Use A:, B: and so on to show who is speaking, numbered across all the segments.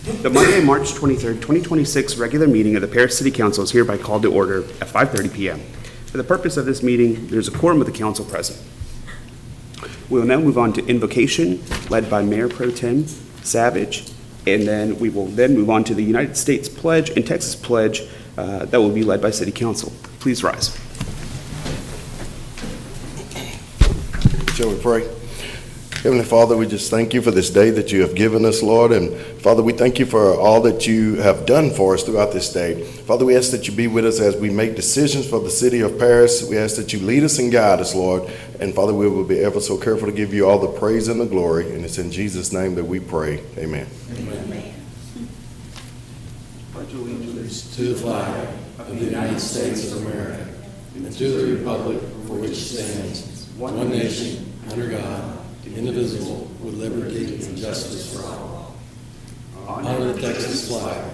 A: The Monday, March 23rd, 2026 regular meeting of the Paris City Council is hereby called to order at 5:30 p.m. For the purpose of this meeting, there's a quorum of the council present. We will now move on to invocation, led by Mayor Pro Tem Savage, and then we will then move on to the United States Pledge and Texas Pledge that will be led by City Council. Please rise.
B: Shall we pray? Heavenly Father, we just thank you for this day that you have given us, Lord. And Father, we thank you for all that you have done for us throughout this day. Father, we ask that you be with us as we make decisions for the city of Paris. We ask that you lead us and guide us, Lord. And Father, we will be ever so careful to give you all the praise and the glory. And it's in Jesus' name that we pray. Amen.
C: Amen. Pledge allegiance to the flag of the United States of America and to the republic for which it stands, one nation, under God, indivisible, with liberty and justice for all. Honor the Texas flag.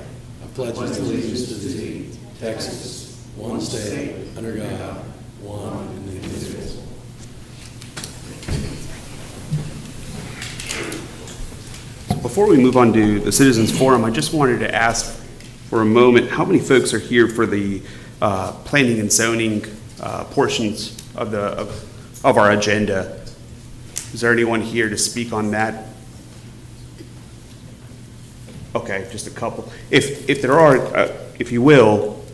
C: I pledge allegiance to thee, Texas, one state, under God, one and indivisible.
A: Before we move on to the Citizens Forum, I just wanted to ask for a moment, how many folks are here for the planning and zoning portions of our agenda? Is there anyone here to speak on that? Okay, just a couple. If there are, if you will,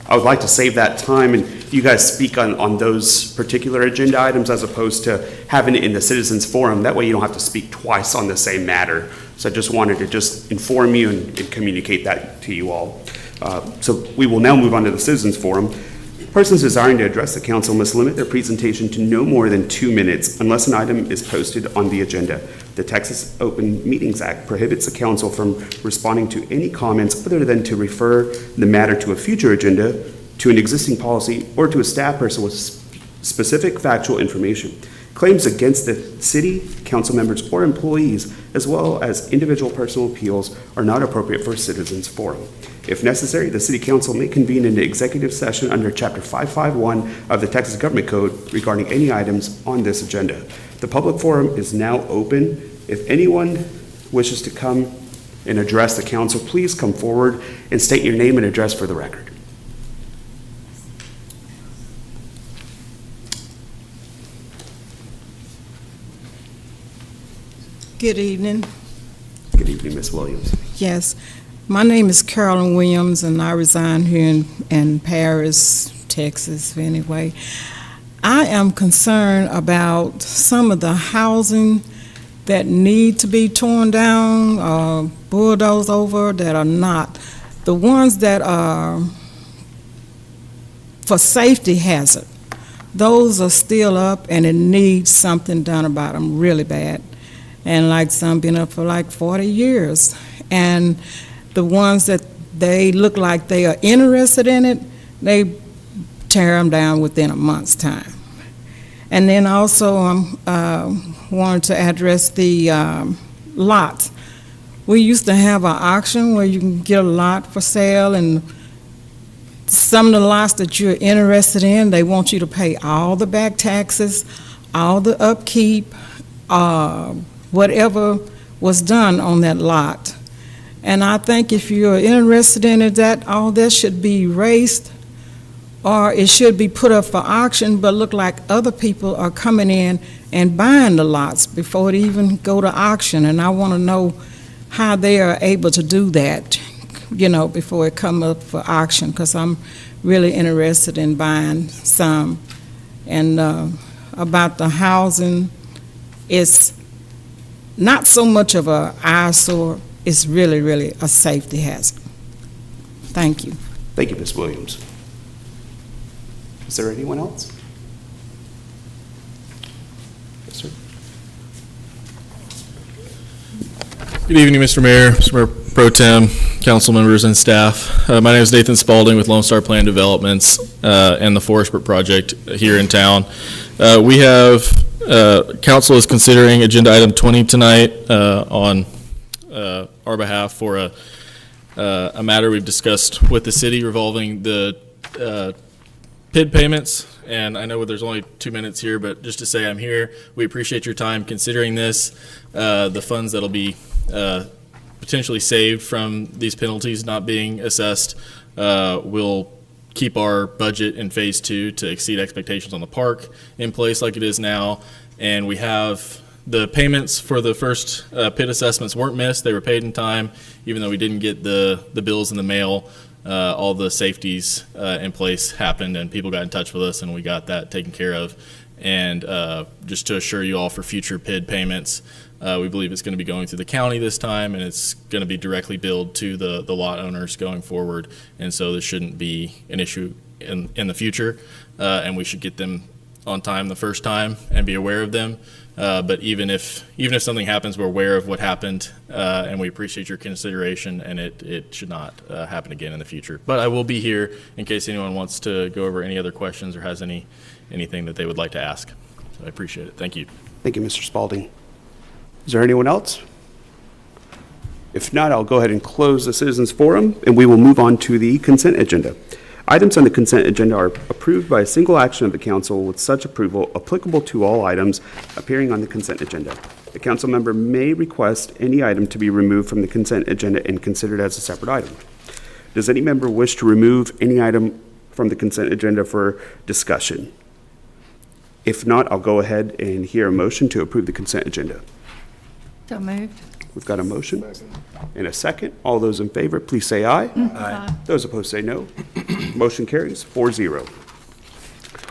A: I would like to save that time and you guys speak on those particular agenda items as opposed to having it in the Citizens Forum. That way you don't have to speak twice on the same matter. So I just wanted to just inform you and communicate that to you all. So we will now move on to the Citizens Forum. Persons desiring to address the council must limit their presentation to no more than 2 minutes unless an item is posted on the agenda. The Texas Open Meetings Act prohibits the council from responding to any comments other than to refer the matter to a future agenda, to an existing policy, or to a staff person with specific factual information. Claims against the city, council members, or employees, as well as individual personal appeals, are not appropriate for a citizens forum. If necessary, the City Council may convene an executive session under Chapter 551 of the Texas Government Code regarding any items on this agenda. The public forum is now open. If anyone wishes to come and address the council, please come forward and state your name and address for the record.
D: Good evening.
A: Good evening, Ms. Williams.
D: Yes, my name is Carolyn Williams, and I reside here in Paris, Texas, anyway. I am concerned about some of the housing that need to be torn down, bulldozed over, that are not. The ones that are for safety hazard, those are still up, and it needs something done about them really bad. And like some been up for like 40 years. And the ones that they look like they are interested in it, they tear them down within a month's time. And then also wanted to address the lots. We used to have an auction where you can get a lot for sale, and some of the lots that you're interested in, they want you to pay all the back taxes, all the upkeep, whatever was done on that lot. And I think if you're interested in it, that all this should be erased, or it should be put up for auction, but look like other people are coming in and buying the lots before it even go to auction. And I want to know how they are able to do that, you know, before it come up for auction, because I'm really interested in buying some. And about the housing, it's not so much of a eyesore, it's really, really a safety hazard. Thank you.
A: Thank you, Ms. Williams. Is there anyone else? Yes, sir.
E: Good evening, Mr. Mayor, Mr. Mayor Pro Tem, council members, and staff. My name is Nathan Spalding with Lone Star Plan Developments and the Forestbrook Project here in town. We have, council is considering agenda item 20 tonight on our behalf for a matter we've discussed with the city revolving the PID payments. And I know there's only 2 minutes here, but just to say I'm here. We appreciate your time considering this. The funds that'll be potentially saved from these penalties not being assessed will keep our budget in phase 2 to exceed expectations on the park in place like it is now. And we have the payments for the first pit assessments weren't missed. They were paid in time, even though we didn't get the bills in the mail. All the safeties in place happened, and people got in touch with us, and we got that taken care of. And just to assure you all, for future PID payments, we believe it's going to be going through the county this time, and it's going to be directly billed to the lot owners going forward. And so this shouldn't be an issue in the future, and we should get them on time the first time and be aware of them. But even if something happens, we're aware of what happened, and we appreciate your consideration, and it should not happen again in the future. But I will be here in case anyone wants to go over any other questions or has anything that they would like to ask. So I appreciate it. Thank you.
A: Thank you, Mr. Spalding. Is there anyone else? If not, I'll go ahead and close the citizens forum, and we will move on to the consent agenda. Items on the consent agenda are approved by a single action of the council, with such approval applicable to all items appearing on the consent agenda. The council member may request any item to be removed from the consent agenda and considered as a separate item. Does any member wish to remove any item from the consent agenda for discussion? If not, I'll go ahead and hear a motion to approve the consent agenda.
F: So moved.
A: We've got a motion and a second. All those in favor, please say aye. Aye. Those opposed say no. Motion carries 4-0.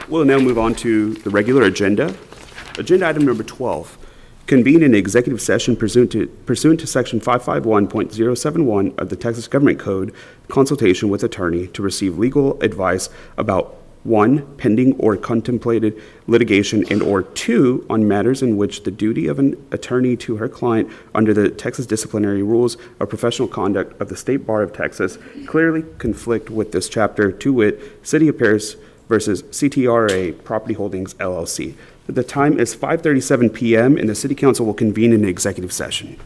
A: We'll now move on to the regular agenda. Agenda item number 12, convene an executive session pursuant to section 551.071 of the Texas Government Code, consultation with attorney to receive legal advice about 1, pending or contemplated litigation, and or 2, on matters in which the duty of an attorney to her client under the Texas disciplinary rules of professional conduct of the State Bar of Texas clearly conflict with this chapter, to wit, City of Paris versus CTRA Property Holdings LLC. The time is 5:37 p.m. and the City Council will convene in an executive session.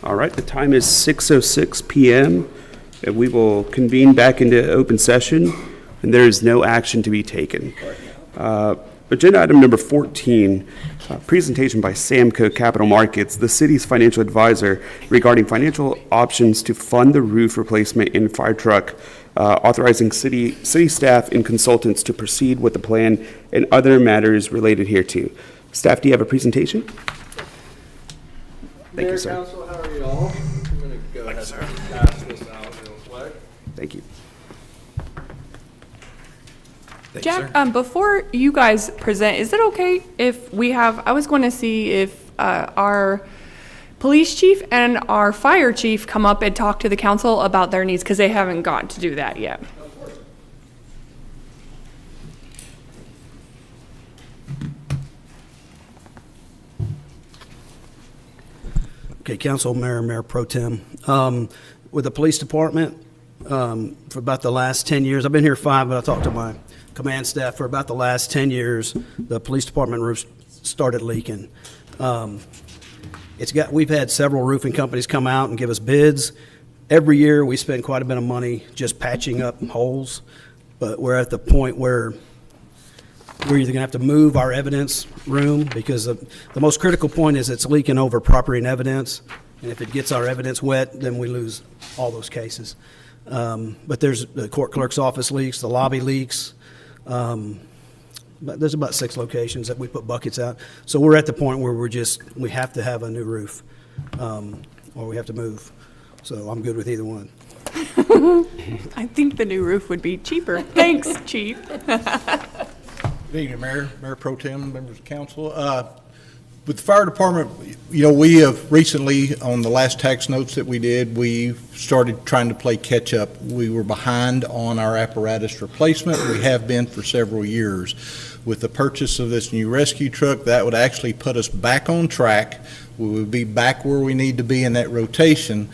A: All right, the time is 6:06 PM, and we will convene back into open session, and there is no action to be taken. Agenda item number 14, presentation by Samco Capital Markets, the city's financial advisor, regarding financial options to fund the roof replacement in fire truck, authorizing city staff and consultants to proceed with the plan and other matters related hereto. Staff, do you have a presentation? Thank you, sir.
G: Mayor, Council, how are you all? I'm going to go ahead and pass this out real quick.
A: Thank you.
H: Jack, before you guys present, is it okay if we have, I was going to see if our police chief and our fire chief come up and talk to the council about their needs, because they haven't gotten to do that yet.
I: Okay, Council, Mayor Pro Tem. With the police department, for about the last 10 years, I've been here 5, but I talked to my command staff. For about the last 10 years, the police department roofs started leaking. We've had several roofing companies come out and give us bids. Every year, we spend quite a bit of money just patching up holes, but we're at the point where we're either going to have to move our evidence room, because the most critical point is it's leaking over property and evidence, and if it gets our evidence wet, then we lose all those cases. But there's the court clerk's office leaks, the lobby leaks. But there's about 6 locations that we put buckets out. So we're at the point where we have to have a new roof, or we have to move. So I'm good with either one.
H: I think the new roof would be cheaper. Thanks, chief.
J: Good evening, Mayor Pro Tem, members of council. With the fire department, we have recently, on the last tax notes that we did, we started trying to play catch up. We were behind on our apparatus replacement. We have been for several years. With the purchase of this new rescue truck, that would actually put us back on track. We would be back where we need to be in that rotation.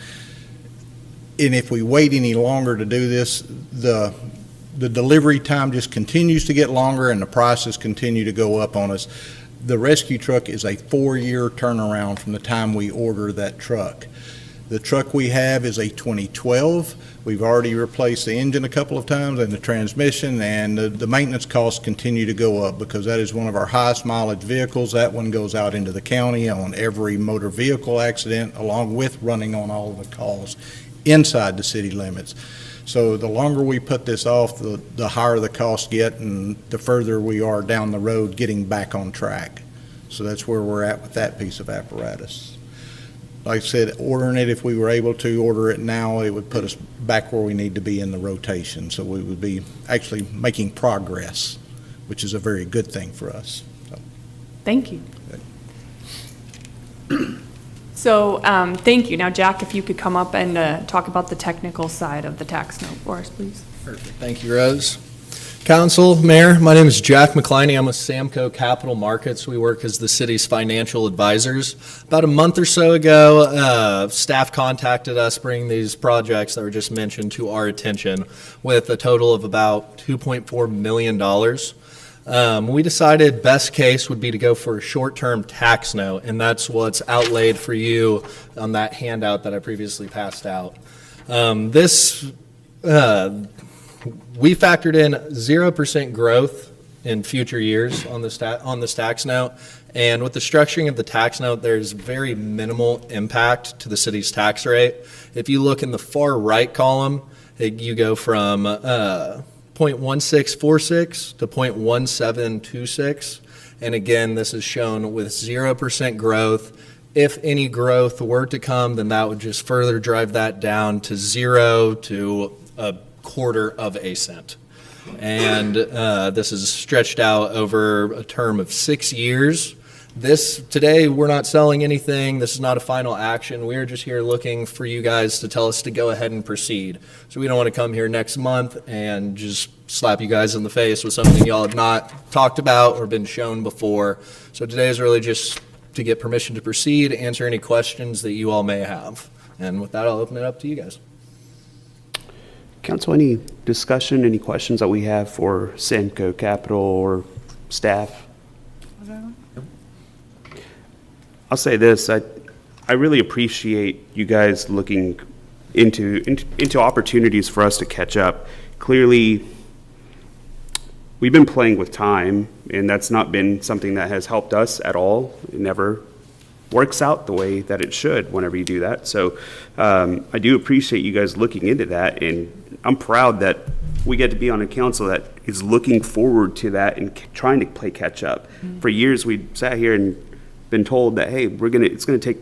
J: And if we wait any longer to do this, the delivery time just continues to get longer and the prices continue to go up on us. The rescue truck is a 4-year turnaround from the time we order that truck. The truck we have is a 2012. We've already replaced the engine a couple of times and the transmission, and the maintenance costs continue to go up because that is one of our highest mileage vehicles. That one goes out into the county on every motor vehicle accident, along with running on all of the calls inside the city limits. So the longer we put this off, the higher the costs get and the further we are down the road getting back on track. So that's where we're at with that piece of apparatus. Like I said, ordering it, if we were able to order it now, it would put us back where we need to be in the rotation. So we would be actually making progress, which is a very good thing for us. So.
H: Thank you. So, thank you. Now, Jack, if you could come up and talk about the technical side of the tax note for us, please.
G: Perfect. Thank you, Rose. Council, Mayor, my name is Jack McCliney. I'm with Samco Capital Markets. We work as the city's financial advisors. About a month or so ago, staff contacted us bringing these projects that were just mentioned to our attention with a total of about $2.4 million. We decided best case would be to go for a short-term tax note, and that's what's outlaid for you on that handout that I previously passed out. We factored in 0% growth in future years on this tax note, and with the structuring of the tax note, there's very minimal impact to the city's tax rate. If you look in the far right column, you go from 0.1646 to 0.1726, and again, this is shown with 0% growth. If any growth were to come, then that would just further drive that down to 0 to a quarter of a cent. And this is stretched out over a term of 6 years. Today, we're not selling anything. This is not a final action. We're just here looking for you guys to tell us to go ahead and proceed. So we don't want to come here next month and just slap you guys in the face with something y'all have not talked about or been shown before. So today is really just to get permission to proceed, answer any questions that you all may have. And with that, I'll open it up to you guys.
A: Council, any discussion, any questions that we have for Samco Capital or staff? I'll say this, I really appreciate you guys looking into opportunities for us to catch up. Clearly, we've been playing with time, and that's not been something that has helped us at all. It never works out the way that it should whenever you do that. So I do appreciate you guys looking into that, and I'm proud that we get to be on a council that is looking forward to that and trying to play catch up. For years, we sat here and been told that, hey, it's gonna take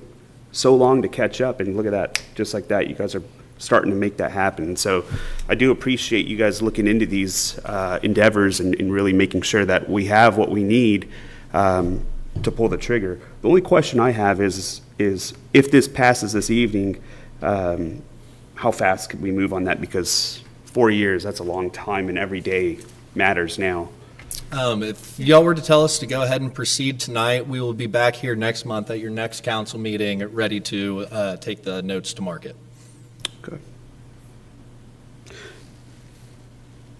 A: so long to catch up, and look at that, just like that, you guys are starting to make that happen. So I do appreciate you guys looking into these endeavors and really making sure that we have what we need to pull the trigger. The only question I have is if this passes this evening, how fast could we move on that? Because 4 years, that's a long time, and every day matters now.
G: If y'all were to tell us to go ahead and proceed tonight, we will be back here next month at your next council meeting, ready to take the notes to market.
A: Okay.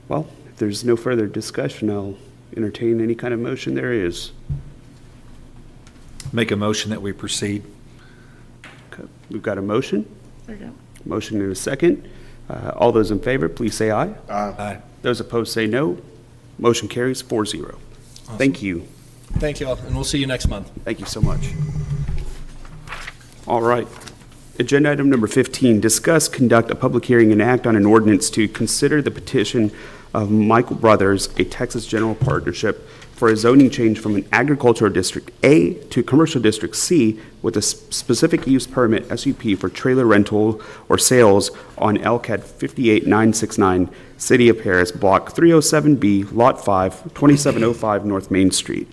A: Well, if there's no further discussion, I'll entertain any kind of motion there is.
K: Make a motion that we proceed.
A: Okay. We've got a motion. Motion and a second. All those in favor, please say aye.
K: Aye.
A: Those opposed say no. Motion carries 4-0. Thank you.
G: Thank you all, and we'll see you next month.
A: Thank you so much. All right. Agenda item number 15, discuss, conduct a public hearing and act on an ordinance to consider the petition of Michael Brothers, a Texas General Partnership, for a zoning change from an agricultural district A to commercial district C with a specific use permit SUP for trailer rental or sales on LCAD 58969, City of Paris, Block 307B, Lot 5, 2705 North Main Street.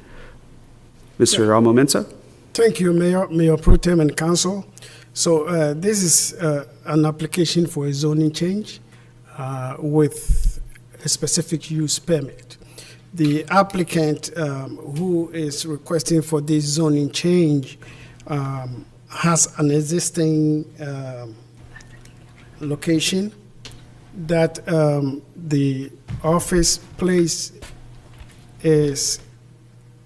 A: Mr. Almomensa?
L: Thank you, Mayor Pro Tem and Council. So this is an application for a zoning change with a specific use permit. The applicant who is requesting for this zoning change has an existing location that the office place is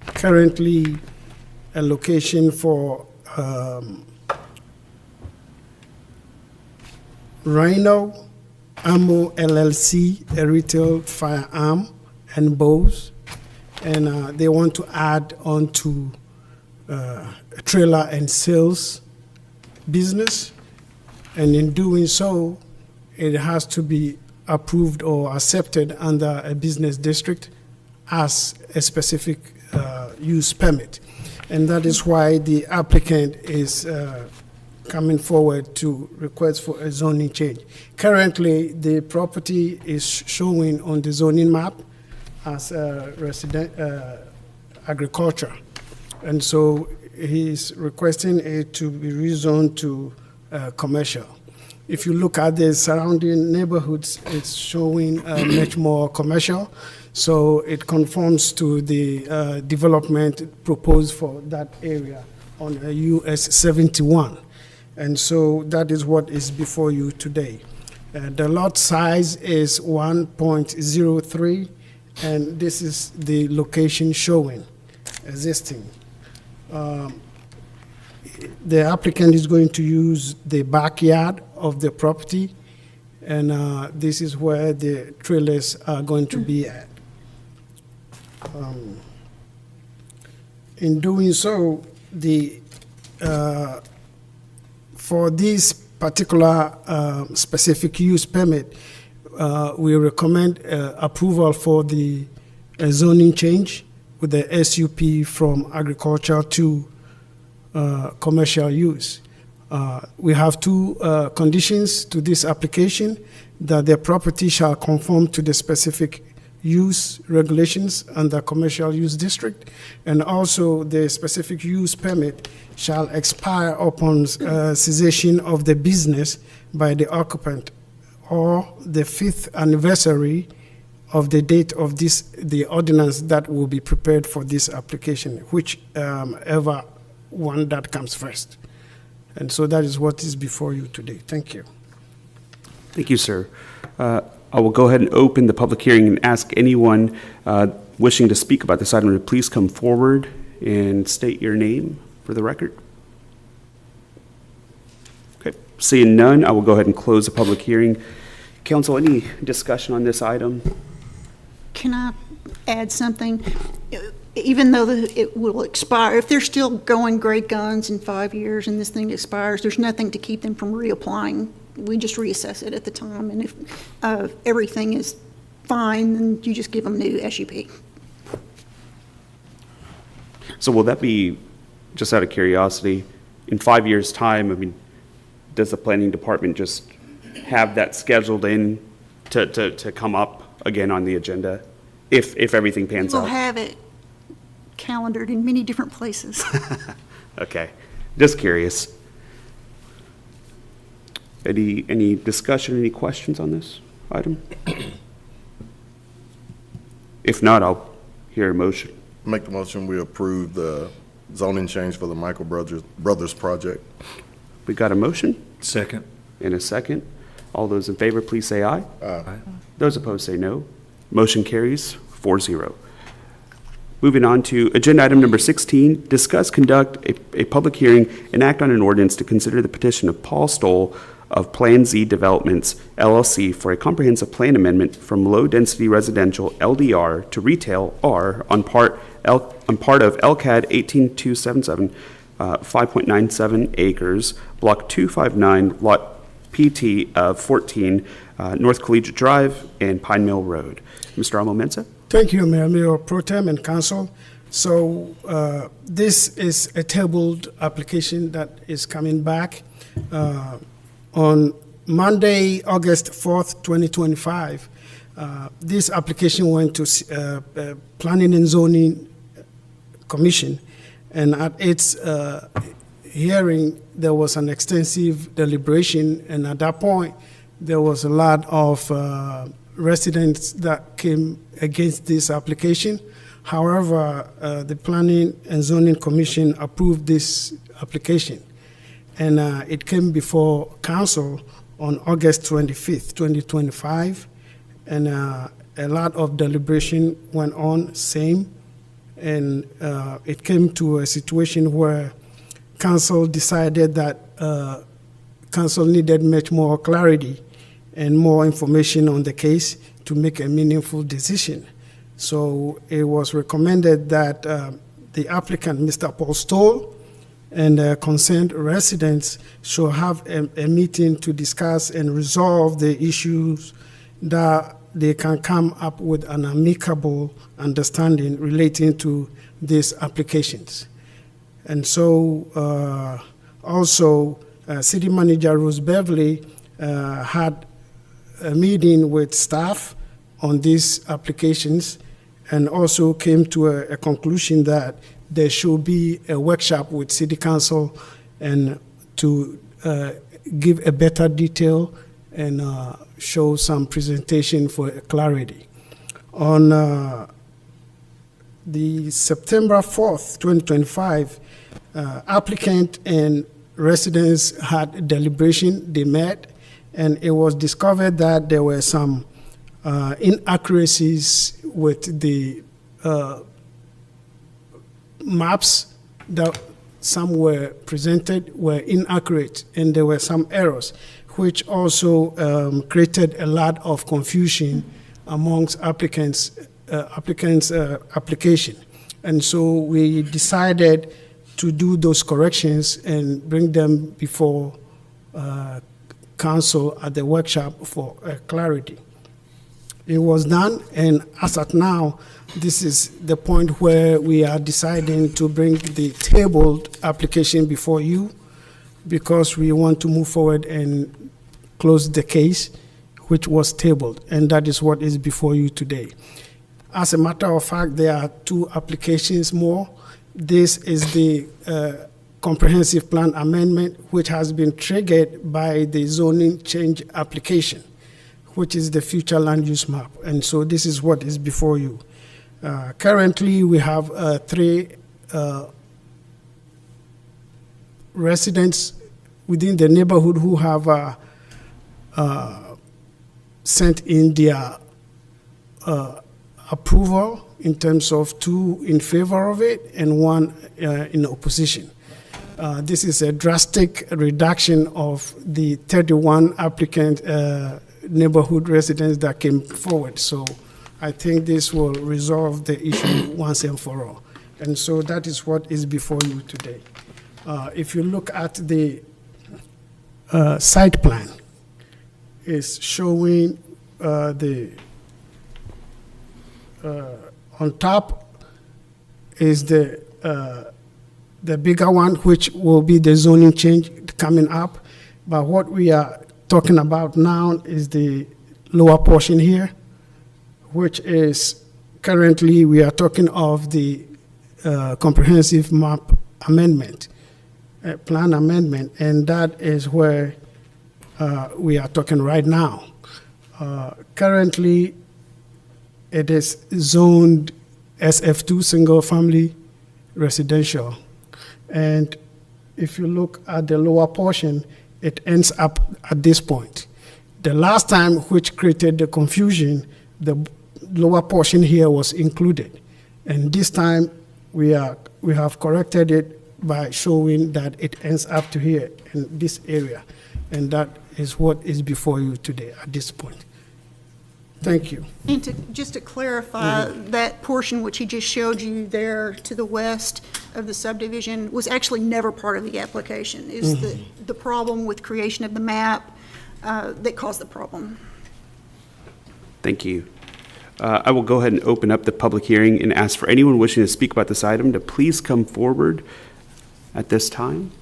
L: currently a location for Rhino Ammo LLC, a retail firearm and bows, and they want to add on to a trailer and sales business, and in doing so, it has to be approved or accepted under a business district as a specific use permit. And that is why the applicant is coming forward to request for a zoning change. Currently, the property is showing on the zoning map as resident agriculture, and so he's requesting it to be rezoned to commercial. If you look at the surrounding neighborhoods, it's showing much more commercial, so it conforms to the development proposed for that area on US 71. And so that is what is before you today. The lot size is 1.03, and this is the location showing, existing. The applicant is going to use the backyard of the property, and this is where the trailers are going to be at. In doing so, for this particular specific use permit, we recommend approval for the zoning change with the SUP from agriculture to commercial use. We have two conditions to this application: that the property shall conform to the specific use regulations under commercial use district, and also the specific use permit shall expire upon cessation of the business by the occupant or the 5th anniversary of the date of the ordinance that will be prepared for this application, whichever one that comes first. And so that is what is before you today. Thank you.
A: Thank you, sir. I will go ahead and open the public hearing and ask anyone wishing to speak about this item to please come forward and state your name for the record. Okay, seeing none, I will go ahead and close the public hearing. Council, any discussion on this item?
K: Can I add something? Even though it will expire, if they're still going great guns in 5 years and this thing expires, there's nothing to keep them from reapplying. We just reassess it at the time, and if everything is fine, then you just give them new SUP.
A: So will that be, just out of curiosity, in 5 years' time, I mean, does the planning department just have that scheduled in to come up again on the agenda, if everything pans
K: We'll
A: out?
K: have it calendared in many different places.
A: Okay, just curious. Any discussion, any questions on this item? If not, I'll hear a motion.
B: Make the motion, we approve the zoning change for the Michael Brothers project.
A: We got a motion
C: Second.
A: and a second. All those in favor, please say aye.
B: Aye.
A: Those opposed say no. Motion carries 4-0. Moving on to agenda item number 16, discuss, conduct a public hearing and act on an ordinance to consider the petition of Paul Stoll of Plan Z Developments LLC for a comprehensive plan amendment from low-density residential LDR to retail R on part of LCAD 18277, 5.97 acres, block 259, lot PT of 14, North Collegiate Drive and Pine Mill Road. Mr. Amo-Mensah?
L: Thank you, Mayor Pro Tem and Council. So this is a tabled application that is coming back. On Monday, August 4th, 2025, this application went to Planning and Zoning Commission, and at its hearing, there was an extensive deliberation, and at that point, there was a lot of residents that came against this application. However, the Planning and Zoning Commission approved this application, and it came before council on August 25th, 2025, and a lot of deliberation went on, and it came to a situation where council decided that council needed much more clarity and more information on the case to make a meaningful decision. So it was recommended that the applicant, Mr. Paul Stoll, and concerned residents should have a meeting to discuss and resolve the issues, that they can come up with an amicable understanding relating to these applications. And so also City Manager Rose Beverly had a meeting with staff on these applications and also came to a conclusion that there should be a workshop with City Council and to give a better detail and show some presentation for clarity. On the September 4th, 2025, applicant and residents had deliberation, they met, and it was discovered that there were some inaccuracies with the maps, that some were presented were inaccurate, and there were some errors, which also created a lot of confusion amongst applicants' application. And so we decided to do those corrections and bring them before council at the workshop for clarity. It was done, and as at now, this is the point where we are deciding to bring the tabled application before you, because we want to move forward and close the case, which was tabled, and that is what is before you today. As a matter of fact, there are two applications more. This is the comprehensive plan amendment, which has been triggered by the zoning change application, which is the future land use map. And so this is what is before you. Currently, we have 3 residents within the neighborhood who have sent in their approval, in terms of 2 in favor of it and 1 in opposition. This is a drastic reduction of the 31 applicant neighborhood residents that came forward. So I think this will resolve the issue once and for all. And so that is what is before you today. If you look at the site plan, it's showing on top is the bigger one, which will be the zoning change coming up. But what we are talking about now is the lower portion here, which is currently we are talking of the comprehensive map amendment, plan amendment, and that is where we are talking right now. Currently, it is zoned SF2, single family residential. And if you look at the lower portion, it ends up at this point. The last time, which created the confusion, the lower portion here was included. And this time, we have corrected it by showing that it ends up to here in this area. And that is what is before you today at this point. Thank you.
K: And just to clarify, that portion which he just showed you there to the west of the subdivision was actually never part of the application. Is the problem with creation of the map that caused the problem.
A: Thank you. I will go ahead and open up the public hearing and ask for anyone wishing to speak about this item to please come forward at this time.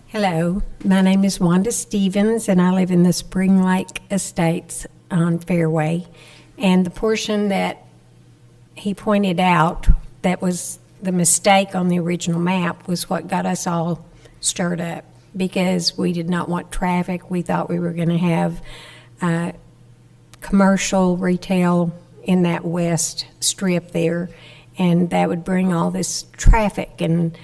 F: Hello, my name is Wanda Stevens, and I live in the Spring Lake Estates on Fairway. And the portion that he pointed out that was the mistake on the original map was what got us all stirred up, because we did not want traffic. We thought we were going to have commercial retail in that west strip there, and that would bring all this traffic. And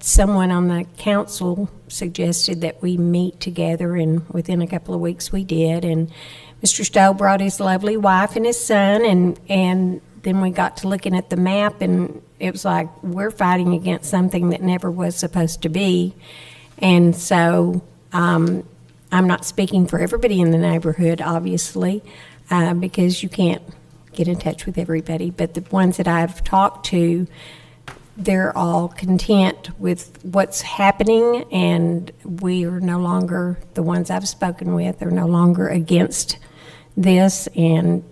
F: someone on the council suggested that we meet together, and within a couple of weeks we did. And Mr. Stowe brought his lovely wife and his son, and then we got to looking at the map, and it was like we're fighting against something that never was supposed to be. And so I'm not speaking for everybody in the neighborhood, obviously, because you can't get in touch with everybody. But the ones that I've talked to, they're all content with what's happening, and we are no longer, the ones I've spoken with are no longer against this. And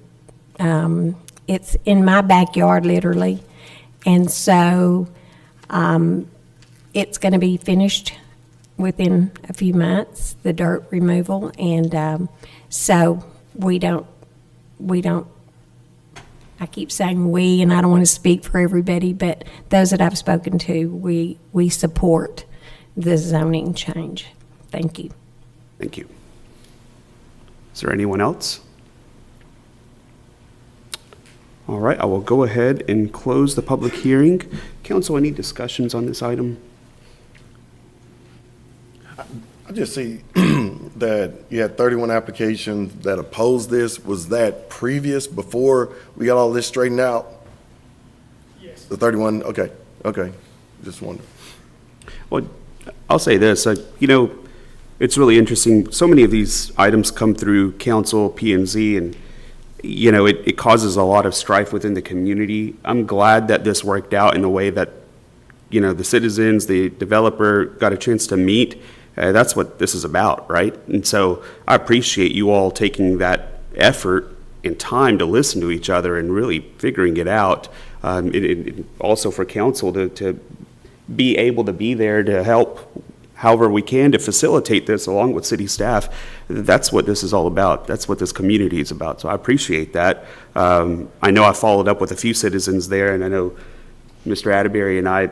F: it's in my backyard, literally. And so it's going to be finished within a few months, the dirt removal. And so we don't, I keep saying we, and I don't want to speak for everybody, but those that I've spoken to, we support the zoning change. Thank you.
A: Thank you. Is there anyone else? All right, I will go ahead and close the public hearing. Council, any discussions on this item?
B: I just see that you had 31 applications that opposed this. Was that previous, before we got all this straightened out?
L: Yes.
B: The 31, okay, just wondering.
A: Well, I'll say this, it's really interesting. So many of these items come through council, P&Z, and it causes a lot of strife within the community. I'm glad that this worked out in a way that, the citizens, the developer got a chance to meet. That's what this is about, right? And so I appreciate you all taking that effort and time to listen to each other and really figuring it out. Also for council to be able to be there to help however we can to facilitate this along with city staff. That's what this is all about. That's what this community is about. So I appreciate that. I know I followed up with a few citizens there, and I know Mr. Atterbury and I,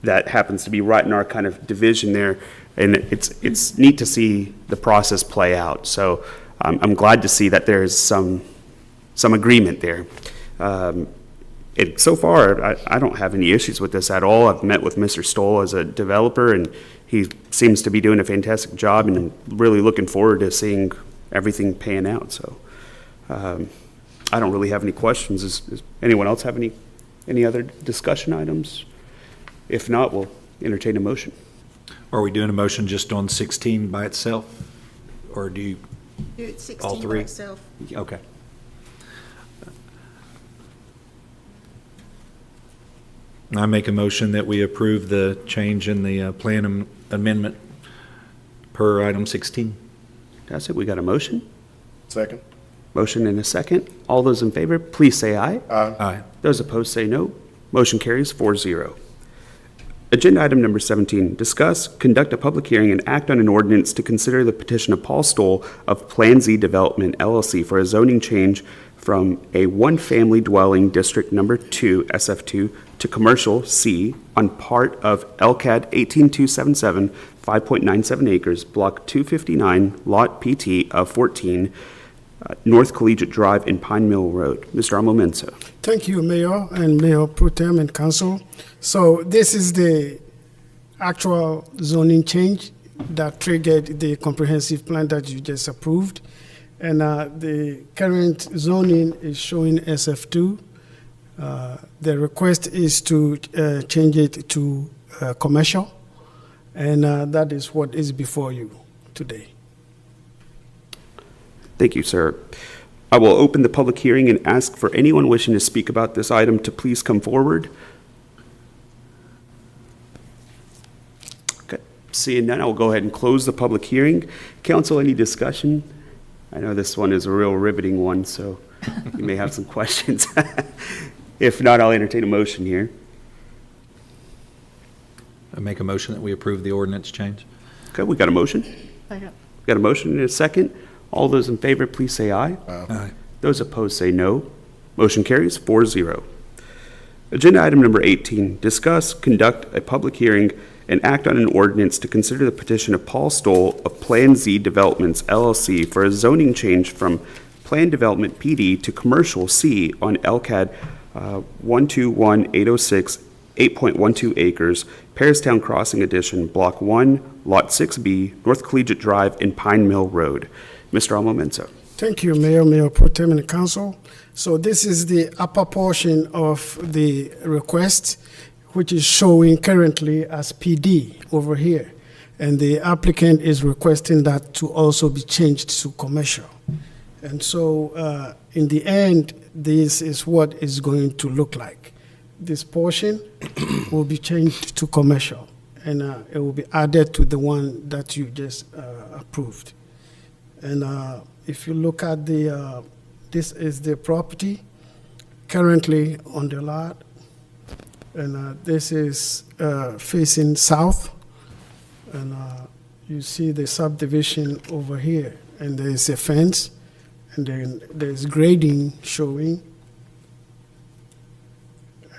A: that happens to be right in our kind of division there. And it's neat to see the process play out. So I'm glad to see that there's some agreement there. So far, I don't have any issues with this at all. I've met with Mr. Stoll as a developer, and he seems to be doing a fantastic job, and I'm really looking forward to seeing everything pan out. So I don't really have any questions. Does anyone else have any other discussion items? If not, we'll entertain a motion.
M: Are we doing a motion just on 16 by itself? Or do you,
K: Do it 16
M: all
K: by
M: three?
K: itself.
M: Okay. I make a motion that we approve the change in the plan amendment per item 16.
A: That's it, we got a motion?
B: Second.
A: Motion and a second. All those in favor, please say aye.
M: Aye.
A: Those opposed say no. Motion carries 4-0. Agenda item number 17, discuss, conduct a public hearing, and act on an ordinance to consider the petition of Paul Stoll of Plan Z Development LLC for a zoning change from a one-family dwelling District Number 2, SF2, to Commercial C on part of LCAD 18277, 5.97 acres, Block 259, Lot PT of 14, North Collegiate Drive in Pine Mill Road. Mr. Amomenso.
L: Thank you, Mayor and Mayor Pro Tem and Council. So this is the actual zoning change that triggered the comprehensive plan that you just approved. And the current zoning is showing SF2. The request is to change it to commercial, and that is what is before you today.
A: Thank you, sir. I will open the public hearing and ask for anyone wishing to speak about this item to please come forward. Okay, seeing none, I will go ahead and close the public hearing. Council, any discussion? I know this one is a real riveting one, so you may have some questions. If not, I'll entertain a motion here.
M: I make a motion that we approve the ordinance change.
A: Okay, we got a motion?
H: Second.
A: Got a motion and a second. All those in favor, please say aye.
M: Aye.
A: Those opposed say no. Motion carries 4-0. Agenda item number 18, discuss, conduct a public hearing, and act on an ordinance to consider the petition of Paul Stoll of Plan Z Developments LLC for a zoning change from Plan Development PD to Commercial C on LCAD 121806, 8.12 acres, Paristown Crossing Edition, Block 1, Lot 6B, North Collegiate Drive in Pine Mill Road. Mr. Almomenso.
L: Thank you, Mayor, Mayor Pro Tem and Council. So this is the upper portion of the request, which is showing currently as PD over here. And the applicant is requesting that to also be changed to commercial. And so in the end, this is what is going to look like. This portion will be changed to commercial, and it will be added to the one that you just approved. And if you look at the, this is the property currently on the lot, and this is facing south, and you see the subdivision over here, and there is a fence, and then there's grading showing.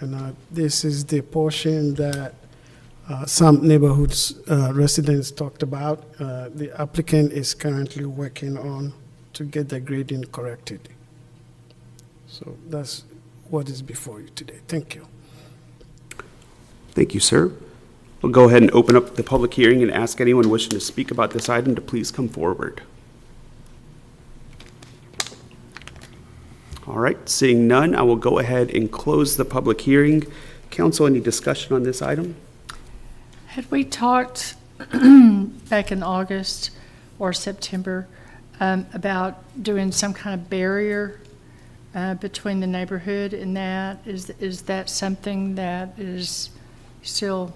L: And this is the portion that some neighborhoods residents talked about. The applicant is currently working on to get the grading corrected. So that's what is before you today. Thank you.
A: Thank you, sir. We'll go ahead and open up the public hearing and ask anyone wishing to speak about this item to please come forward. All right, seeing none, I will go ahead and close the public hearing. Council, any discussion on this item?
N: Had we talked back in August or September about doing some kind of barrier between the neighborhood and that? Is that something that is still,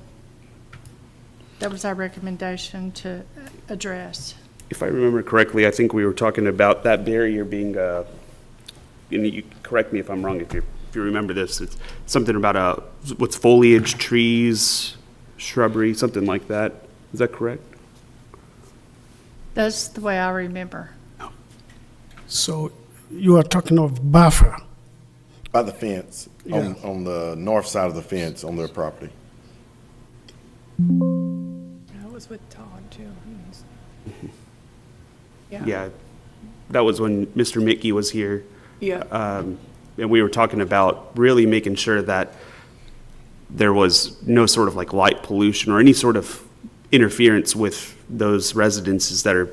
N: that was our recommendation to address?
A: If I remember correctly, I think we were talking about that barrier being, and you correct me if I'm wrong, if you remember this, it's something about what's foliage, trees, shrubbery, something like that. Is that correct?
N: That's the way I remember.
L: So you are talking of buffer.
B: By the fence,
L: Yeah.
B: on the north side of the fence on their property.
H: That was with Todd, too.
A: Yeah, that was when Mr. Mickey was here.
H: Yeah.
A: And we were talking about really making sure that there was no sort of like light pollution or any sort of interference with those residences that are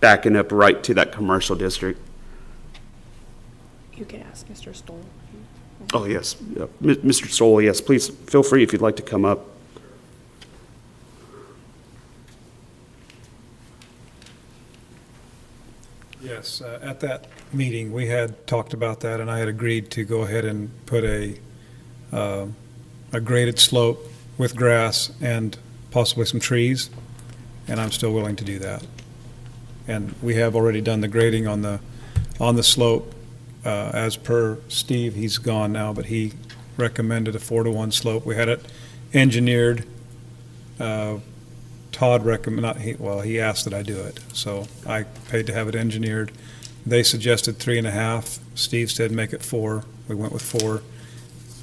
A: backing up right to that commercial district.
H: You can ask Mr. Stoll.
A: Oh, yes. Yeah. Mr. Stoll, yes, please feel free if you'd like to come up.
O: Yes, at that meeting, we had talked about that, and I had agreed to go ahead and put a graded slope with grass and possibly some trees, and I'm still willing to do that. And we have already done the grading on the slope, as per Steve. He's gone now, but he recommended a 4-to-1 slope. We had it engineered. Todd he asked that I do it, so I paid to have it engineered. They suggested 3.5. Steve said make it 4. We went with 4.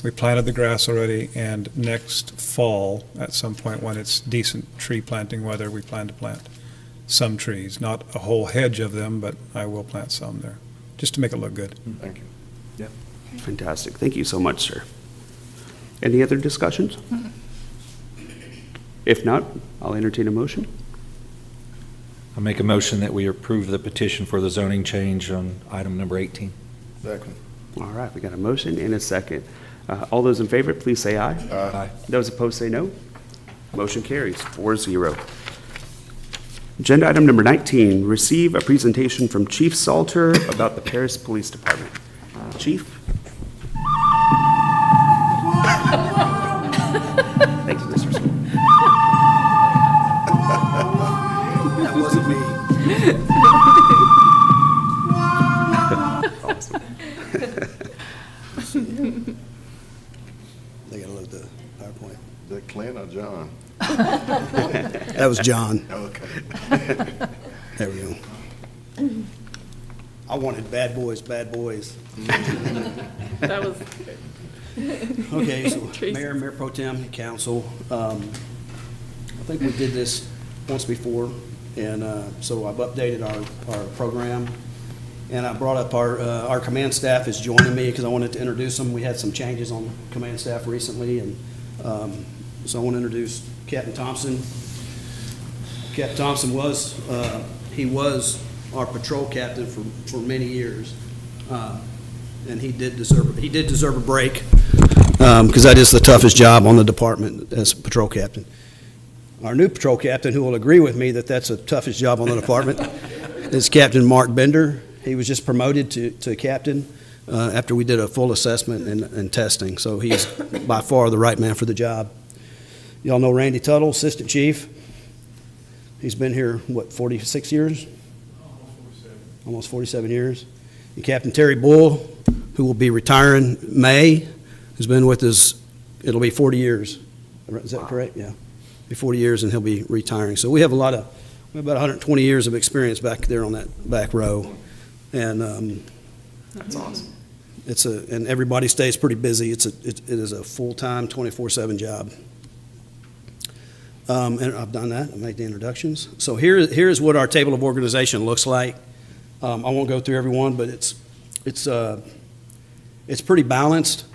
O: We planted the grass already, and next fall, at some point when it's decent tree planting weather, we plan to plant some trees. Not a whole hedge of them, but I will plant some there, just to make it look good.
B: Thank you.
A: Fantastic. Thank you so much, sir. Any other discussions? If not, I'll entertain a motion.
M: I make a motion that we approve the petition for the zoning change on item number 18.
B: Second.
A: All right, we got a motion and a second. All those in favor, please say aye.
B: Aye.
A: Those opposed, say no. Motion carries 4-0. Agenda item number 19, receive a presentation from Chief Salter about the Paris Police Department. Chief? Thank you, Mr. Salter.
I: That wasn't me.
A: Awesome.
I: They gotta load the PowerPoint.
B: Is that Clint or John?
I: That was John.
B: Okay.
I: There we go. I wanted bad boys, bad boys.
H: That was.
I: Okay, so
H: Tracy.
I: Mayor Pro Tem, Council, I think we did this once before, and so I've updated our program. And I brought up our command staff is joining me because I wanted to introduce them. We had some changes on command staff recently, and so I want to introduce Captain Thompson. Captain Thompson was our patrol captain for many years, and he did deserve a break because that is the toughest job on the department as patrol captain. Our new patrol captain, who will agree with me that that's the toughest job on the department, is Captain Mark Bender. He was just promoted to captain after we did a full assessment and testing, so he's by far the right man for the job. Y'all know Randy Tuttle, Assistant Chief. He's been here, 46 years? Almost 47 years. And Captain Terry Bull, who will be retiring May, who's been with us, it'll be 40 years. Is that correct? Yeah. Be 40 years and he'll be retiring. So we have about 120 years of experience back there on that back row. And
A: That's awesome.
I: and everybody stays pretty busy. It is a full-time, 24/7 job. And I've done that. I made the introductions. So here's what our table of organization looks like. I won't go through every one, but it's pretty balanced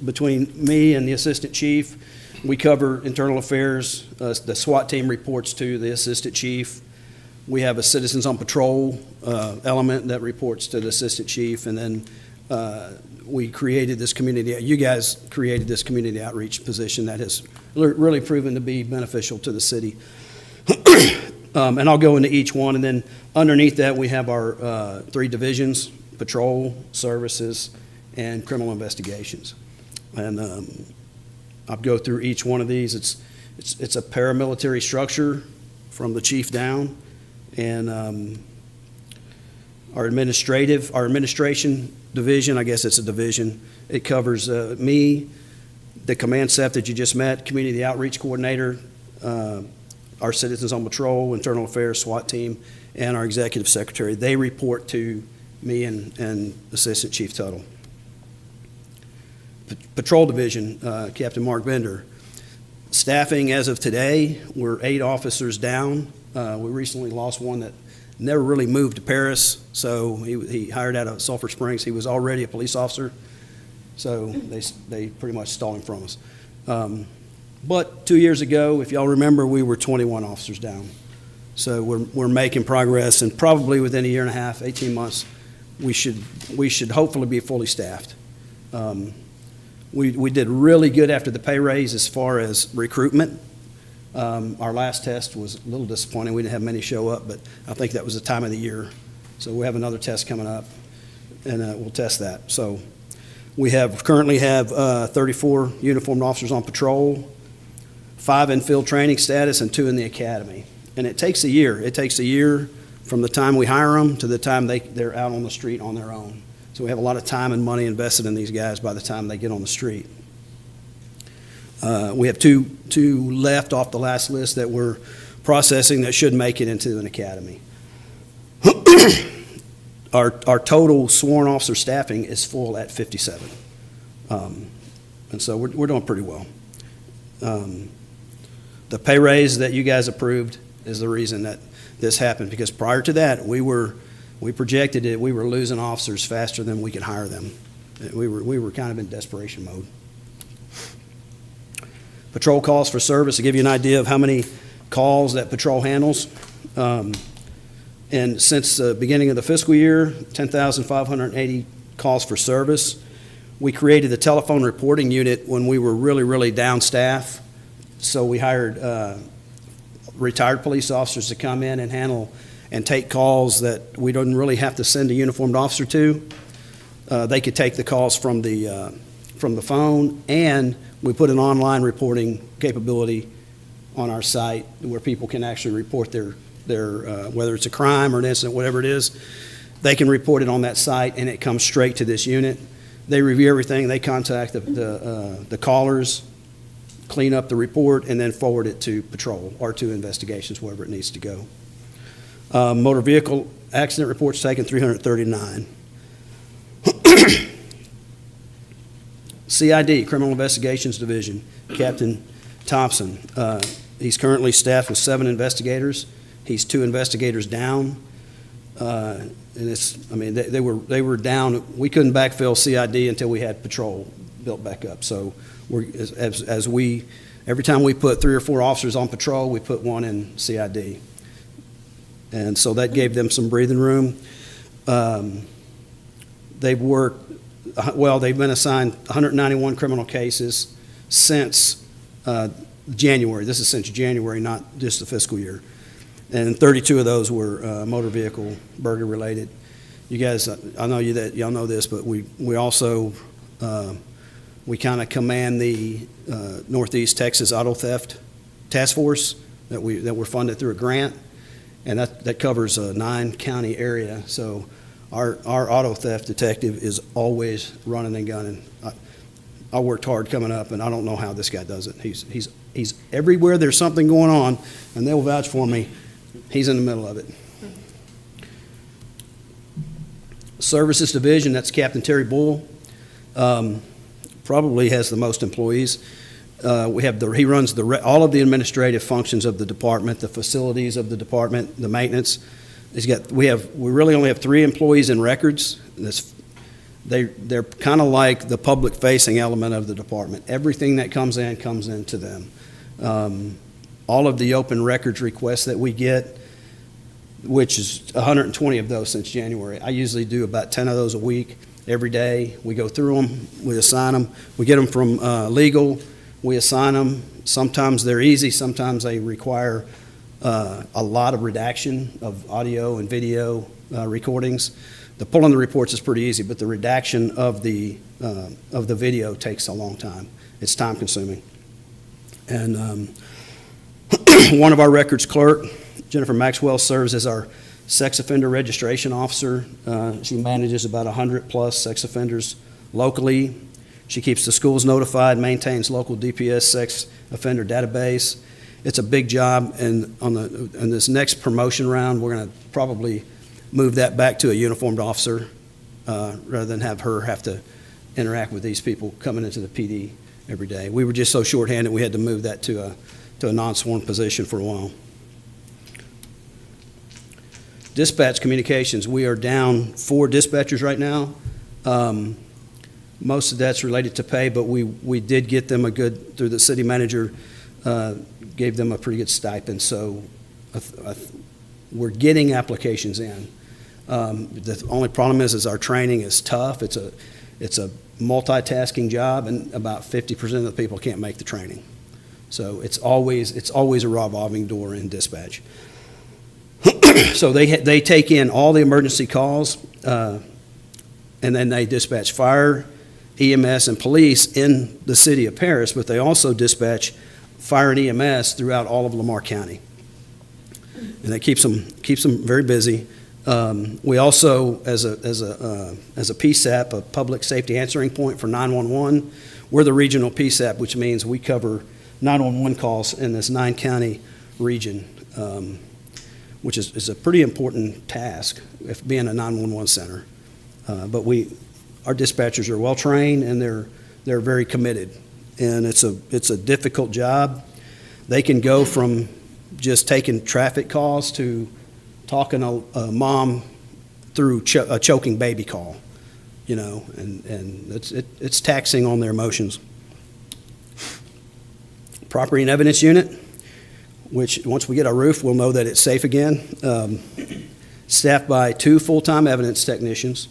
I: between me and the assistant chief. We cover internal affairs. The SWAT team reports to the assistant chief. We have a Citizens on Patrol element that reports to the assistant chief, and then we created this community. You guys created this community outreach position that has really proven to be beneficial to the city. And I'll go into each one, and then underneath that we have our 3 divisions: patrol, services, and criminal investigations. And I'll go through each one of these. It's a paramilitary structure from the chief down, and our administration division, I guess it's a division. It covers me, the command staff that you just met, community outreach coordinator, our Citizens on Patrol, internal affairs, SWAT team, and our executive secretary. They report to me and Assistant Chief Tuttle. Patrol division, Captain Mark Bender. Staffing as of today, we're 8 officers down. We recently lost one that never really moved to Paris, so he hired out of Sulphur Springs. He was already a police officer, so they pretty much stole him from us. But 2 years ago, if y'all remember, we were 21 officers down. So we're making progress, and probably within a year and a half, 18 months, we should hopefully be fully staffed. We did really good after the pay raise as far as recruitment. Our last test was a little disappointing. We didn't have many show up, but I think that was the time of the year. So we have another test coming up, and we'll test that. So we currently have 34 uniformed officers on patrol, 5 in field training status, and 2 in the academy. And it takes a year. It takes a year from the time we hire them to the time they're out on the street on their own. So we have a lot of time and money invested in these guys by the time they get on the street. We have two left off the last list that we're processing that should make it into an academy. Our total sworn officer staffing is full at 57. And so we're doing pretty well. The pay raise that you guys approved is the reason that this happened, because prior to that, we projected it, we were losing officers faster than we could hire them. We were kind of in desperation mode. Patrol calls for service, to give you an idea of how many calls that patrol handles. And since the beginning of the fiscal year, 10,580 calls for service. We created the telephone reporting unit when we were really, really down staff. So we hired retired police officers to come in and handle and take calls that we didn't really have to send a uniformed officer to. They could take the calls from the phone, and we put an online reporting capability on our site where people can actually report their whether it's a crime or an incident, whatever it is, they can report it on that site, and it comes straight to this unit. They review everything. They contact the callers, clean up the report, and then forward it to patrol or to investigations, wherever it needs to go. Motor vehicle accident reports taken, 339. CID, Criminal Investigations Division, Captain Thompson. He's currently staffed with 7 investigators. He's 2 investigators down. And they were down. We couldn't backfill CID until we had patrol built back up. So every time we put 3 or 4 officers on patrol, we put 1 in CID. And so that gave them some breathing room. They've been assigned 191 criminal cases since January. This is since January, not just the fiscal year. And 32 of those were motor vehicle burglary related. You guys, I know y'all know this, but we also we kind of command the Northeast Texas Auto Theft Task Force that we're funded through a grant, and that covers a 9-county area. So our auto theft detective is always running and gunning. I worked hard coming up, and I don't know how this guy does it. He's everywhere there's something going on, and they'll vouch for me. He's in the middle of it. Services Division, that's Captain Terry Bull. Probably has the most employees. He runs all of the administrative functions of the department, the facilities of the department, the maintenance. We really only have 3 employees in records. They're kind of like the public-facing element of the department. Everything that comes into them. All of the open records requests that we get, which is 120 of those since January. I usually do about 10 of those a week, every day. We go through them, we assign them. We get them from legal, we assign them. Sometimes they're easy, sometimes they require a lot of redaction of audio and video recordings. The pulling the reports is pretty easy, but the redaction of the video takes a long time. It's time consuming. And one of our records clerk, Jennifer Maxwell, serves as our sex offender registration officer. She manages about 100+ sex offenders locally. She keeps the schools notified, maintains local DPS sex offender database. It's a big job, and on this next promotion round, we're going to probably move that back to a uniformed officer rather than have her have to interact with these people coming into the PD every day. We were just so shorthanded, we had to move that to a non-sworn position for a while. Dispatch communications, we are down 4 dispatchers right now. Most of that's related to pay, but we did get them through the city manager, gave them a pretty good stipend, so we're getting applications in. The only problem is our training is tough. It's a multitasking job, and about 50% of the people can't make the training. So it's always a revolving door in dispatch. So they take in all the emergency calls, and then they dispatch fire, EMS, and police in the city of Paris, but they also dispatch fire and EMS throughout all of Lamar County. And that keeps them very busy. We also, as a PSAP, a public safety answering point for 911, we're the regional PSAP, which means we cover 911 calls in this 9-county region, which is a pretty important task, if being a 911 center. But our dispatchers are well-trained, and they're very committed. And it's a difficult job. They can go from just taking traffic calls to talking a mom through a choking baby call, and it's taxing on their emotions. Property and evidence unit, which once we get our roof, we'll know that it's safe again. Staffed by 2 full-time evidence technicians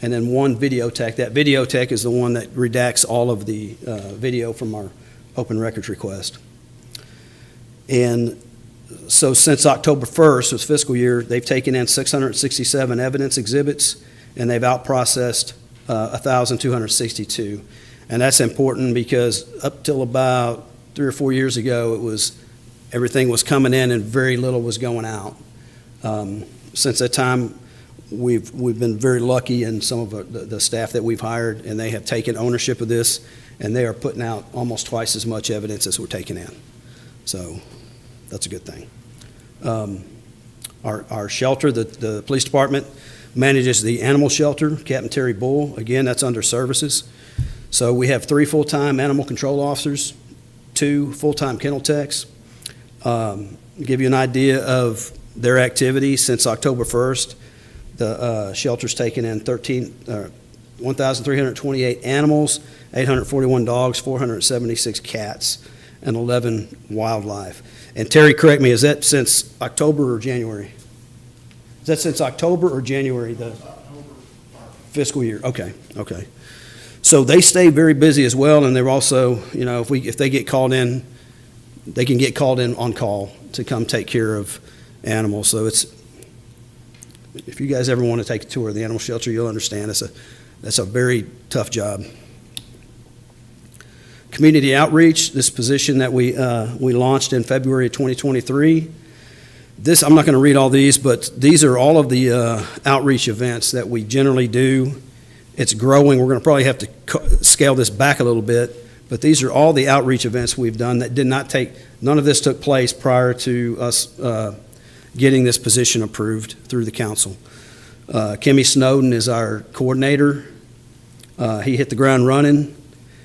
I: and then 1 video tech. That video tech is the one that redacts all of the video from our open records request. And so since October 1st, this fiscal year, they've taken in 667 evidence exhibits, and they've out-processed 1,262. And that's important because up till about 3 or 4 years ago, everything was coming in and very little was going out. Since that time, we've been very lucky in some of the staff that we've hired, and they have taken ownership of this, and they are putting out almost twice as much evidence as we're taking in. So that's a good thing. Our shelter, the police department manages the animal shelter, Captain Terry Bull. Again, that's under services. So we have 3 full-time animal control officers, 2 full-time kennel techs. Give you an idea of their activity since October 1st. The shelter's taken in 1,328 animals, 841 dogs, 476 cats, and 11 wildlife. And Terry, correct me, is that since October or January? Is that since October or January, the fiscal year? Okay. So they stay very busy as well, and they're also, if they get called in, they can get called in on call to come take care of animals. So if you guys ever want to take a tour of the animal shelter, you'll understand that's a very tough job. Community outreach, this position that we launched in February of 2023. I'm not going to read all these, but these are all of the outreach events that we generally do. It's growing. We're going to probably have to scale this back a little bit, but these are all the outreach events we've done that none of this took place prior to us getting this position approved through the council. Kimmy Snowden is our coordinator. He hit the ground running.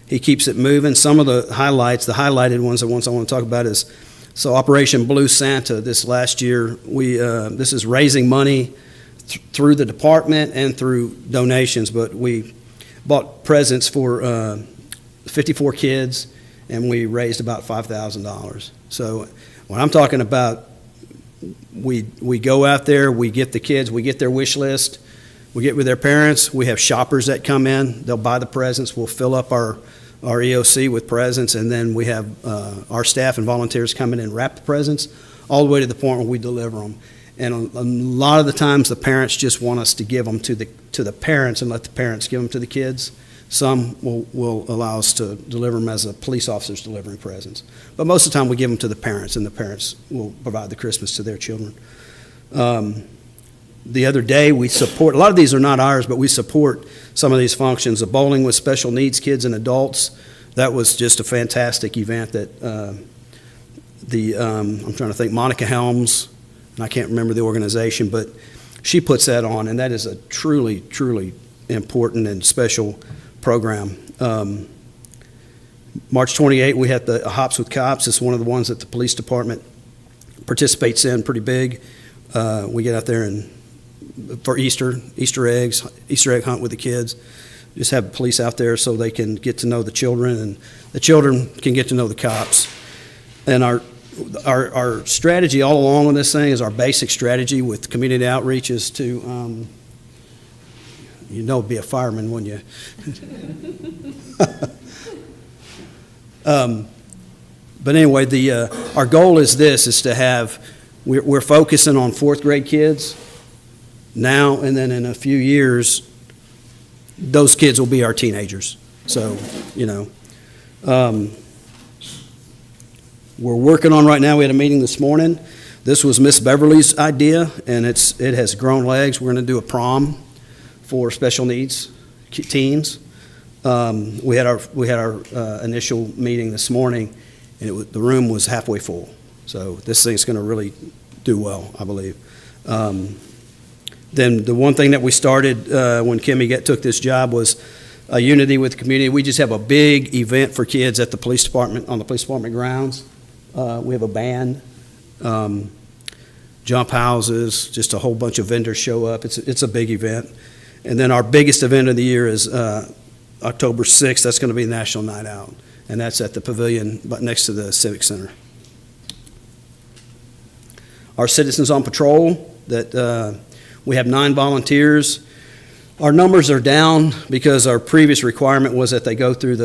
I: He keeps it moving. Some of the highlighted ones, the ones I want to talk about is, Operation Blue Santa this last year, this is raising money through the department and through donations, but we bought presents for 54 kids, and we raised about $5,000. So when I'm talking about we go out there, we get the kids, we get their wish list, we get with their parents, we have shoppers that come in, they'll buy the presents, we'll fill up our EOC with presents, and then we have our staff and volunteers come in and wrap the presents all the way to the point where we deliver them. And a lot of the times the parents just want us to give them to the parents and let the parents give them to the kids. Some will allow us to deliver them as a police officer's delivering presents. But most of the time we give them to the parents, and the parents will provide the Christmas to their children. The other day we support, a lot of these are not ours, but we support some of these functions. The Bowling with Special Needs Kids and Adults, that was just a fantastic event that I'm trying to think, Monica Helms, and I can't remember the organization, but she puts that on, and that is a truly, truly important and special program. March 28, we had the Hops with Cops. It's one of the ones that the police department participates in pretty big. We get out there and for Easter egg hunt with the kids. Just have police out there so they can get to know the children, and the children can get to know the cops. And our strategy all along on this thing is our basic strategy with community outreach is to, be a fireman, wouldn't you? But anyway, our goal is this, is to have, we're focusing on fourth grade kids now, and then in a few years, those kids will be our teenagers. So, we're working on right now, we had a meeting this morning. This was Miss Beverly's idea, and it has grown legs. We're going to do a prom for special needs teens. We had our initial meeting this morning, and the room was halfway full. So this thing's going to really do well, I believe. Then the one thing that we started when Kimmy took this job was a unity with the community. We just have a big event for kids at the police department, on the police department grounds. We have a band, jump houses, just a whole bunch of vendors show up. It's a big event. And then our biggest event of the year is October 6th. That's going to be National Night Out, and that's at the pavilion next to the Civic Center. Our Citizens on Patrol, that we have 9 volunteers. Our numbers are down because our previous requirement was that they go through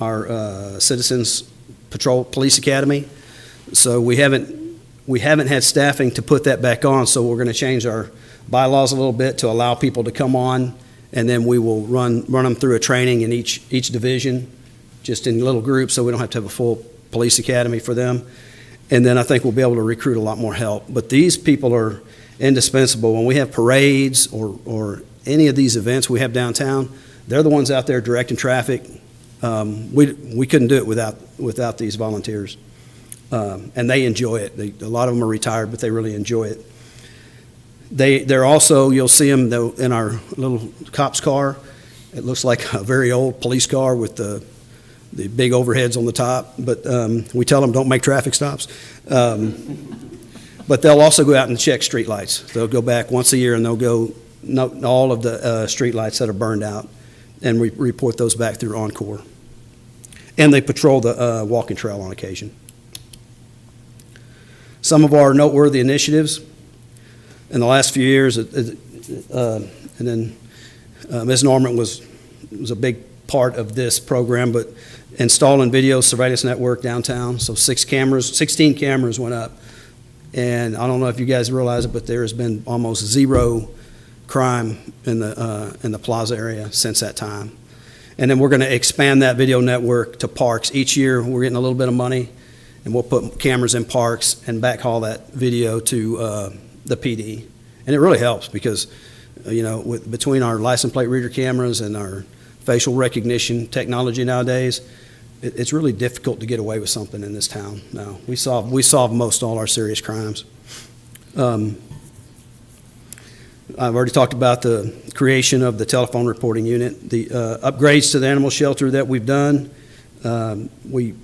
I: our Citizens Patrol Police Academy. So we haven't had staffing to put that back on, so we're going to change our bylaws a little bit to allow people to come on, and then we will run them through a training in each division, just in little groups, so we don't have to have a full police academy for them. And then I think we'll be able to recruit a lot more help. But these people are indispensable. When we have parades or any of these events we have downtown, they're the ones out there directing traffic. We couldn't do it without these volunteers. And they enjoy it. A lot of them are retired, but they really enjoy it. They're also, you'll see them though in our little cop's car. It looks like a very old police car with the big overheads on the top, but we tell them don't make traffic stops. But they'll also go out and check street lights. They'll go back once a year and they'll go all of the street lights that are burned out, and we report those back through Encore. And they patrol the walking trail on occasion. Some of our noteworthy initiatives in the last few years, and then Ms. Norman was a big part of this program, but installing video surveillance network downtown. So 16 cameras went up. And I don't know if you guys realize it, but there has been almost zero crime in the plaza area since that time. And then we're going to expand that video network to parks. Each year, we're getting a little bit of money, and we'll put cameras in parks and backhaul that video to the PD. And it really helps because, between our license plate reader cameras and our facial recognition technology nowadays, it's really difficult to get away with something in this town now. We solve most all our serious crimes. I've already talked about the creation of the telephone reporting unit, the upgrades to the animal shelter that we've done. We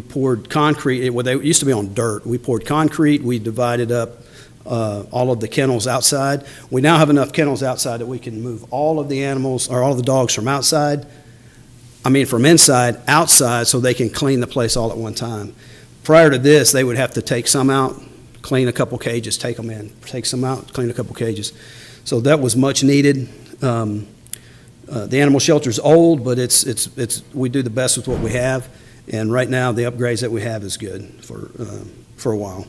I: poured concrete. They used to be on dirt. We poured concrete. We divided up all of the kennels outside. We now have enough kennels outside that we can move all of the animals or all of the dogs from from inside, outside, so they can clean the place all at one time. Prior to this, they would have to take some out, clean a couple cages, take them in, take some out, clean a couple cages. So that was much needed. The animal shelter's old, but we do the best with what we have, and right now the upgrades that we have is good for a while.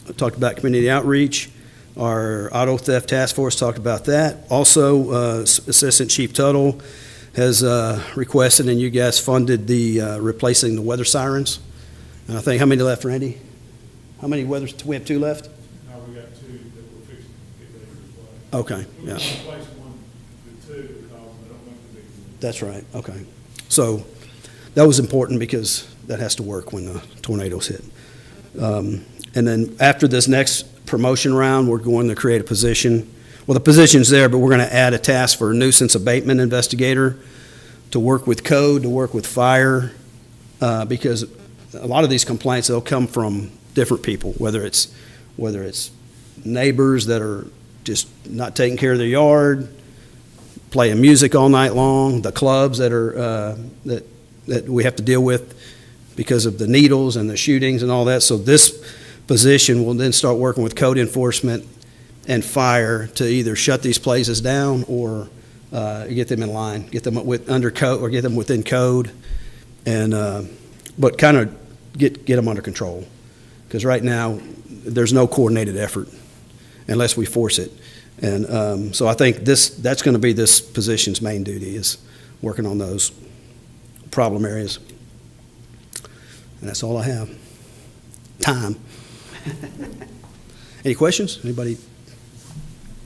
I: I talked about community outreach. Our auto theft task force talked about that. Also, Assistant Chief Tuttle has requested, and you guys funded the replacing the weather sirens. And I think, how many left, Randy? How many weather, we have 2 left?
O: No, we got 2 that we're fixing to get ready to replace.
I: Okay, yeah.
O: We're going to replace 1 with 2 because I don't want the big one.
I: That's right, okay. So that was important because that has to work when the tornadoes hit. And then after this next promotion round, we're going to create a position. Well, the position's there, but we're going to add a task for a nuisance abatement investigator to work with code, to work with fire, because a lot of these complaints, they'll come from different people, whether it's neighbors that are just not taking care of their yard, playing music all night long, the clubs that are that we have to deal with because of the needles and the shootings and all that. So this position will then start working with code enforcement and fire to either shut these places down or get them in line, get them under code, or get them within code, and but kind of get them under control. Because right now, there's no coordinated effort unless we force it. And so I think that's going to be this position's main duty, is working on those problem areas. And that's all I have. Time. Any questions? Anybody?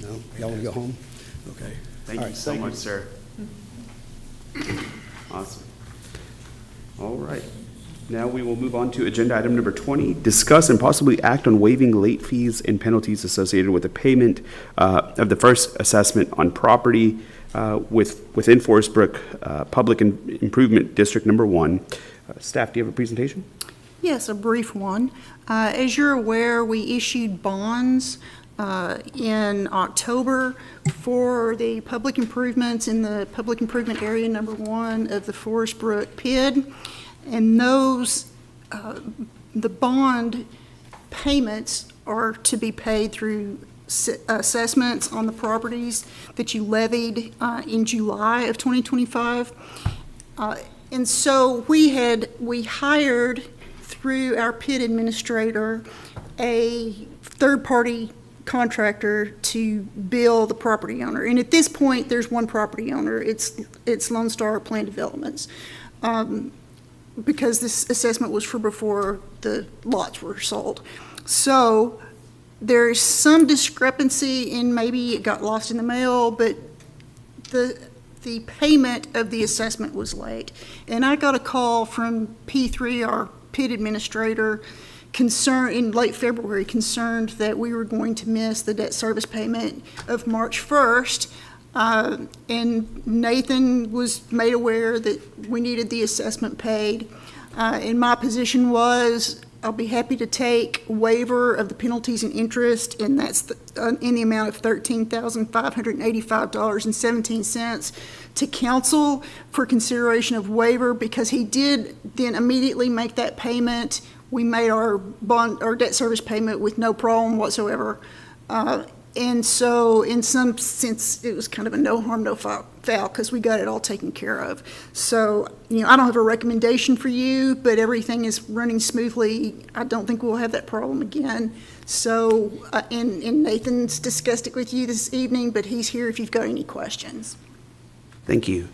I: No? Y'all want to go home? Okay.
A: Thank you so much, sir. Awesome. All right. Now we will move on to agenda item number 20, discuss and possibly act on waiving late fees and penalties associated with the payment of the first assessment on property within Forest Brook Public Improvement District Number 1. Staff, do you have a presentation?
K: Yes, a brief one. As you're aware, we issued bonds in October for the public improvements in the Public Improvement Area Number 1 of the Forest Brook PID. And those, the bond payments are to be paid through assessments on the properties that you levied in July of 2025. And so we hired through our PID administrator a third-party contractor to bill the property owner. And at this point, there's one property owner. It's Lone Star Plan Developments. Because this assessment was for before the lots were sold. So there's some discrepancy in, maybe it got lost in the mail, but the payment of the assessment was late. And I got a call from P3, our PID administrator, in late February, concerned that we were going to miss the debt service payment of March 1st. And Nathan was made aware that we needed the assessment paid. And my position was, I'll be happy to take waiver of the penalties and interest, and that's in the amount of $13,585.17 to council for consideration of waiver, because he did then immediately make that payment. We made our debt service payment with no problem whatsoever. And so in some sense, it was kind of a no harm, no foul, because we got it all taken care of. So, I don't have a recommendation for you, but everything is running smoothly. I don't think we'll have that problem again. So, and Nathan's discussed it with you this evening, but he's here if you've got any questions.
A: Thank you.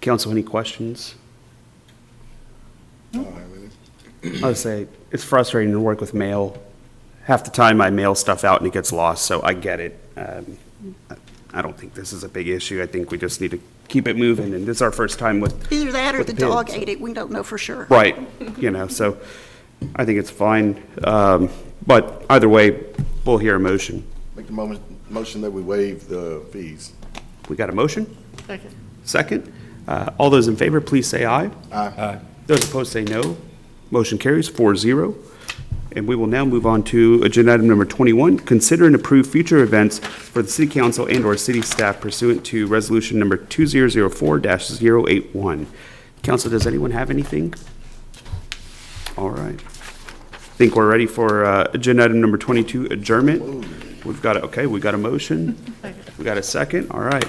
A: Council, any questions? I would say it's frustrating to work with mail. Half the time I mail stuff out and it gets lost, so I get it. I don't think this is a big issue. I think we just need to keep it moving, and this is our first time with
K: Either that or
A: with
K: the
A: PID,
K: dog
A: so-
K: ate it. We don't know for sure.
A: Right, so I think it's fine. But either way, we'll hear a motion.
B: Make the motion that we waive the fees.
A: We got a motion?
N: Second.
A: Second. All those in favor, please say aye.
B: Aye.
A: Those opposed say no. Motion carries 4-0. And we will now move on to agenda item number 21, consider and approve future events for the city council and/or city staff pursuant to resolution number 2004-081. Council, does anyone have anything? All right. I think we're ready for agenda item number 22, adjournment. We got a motion. We got a second. All right.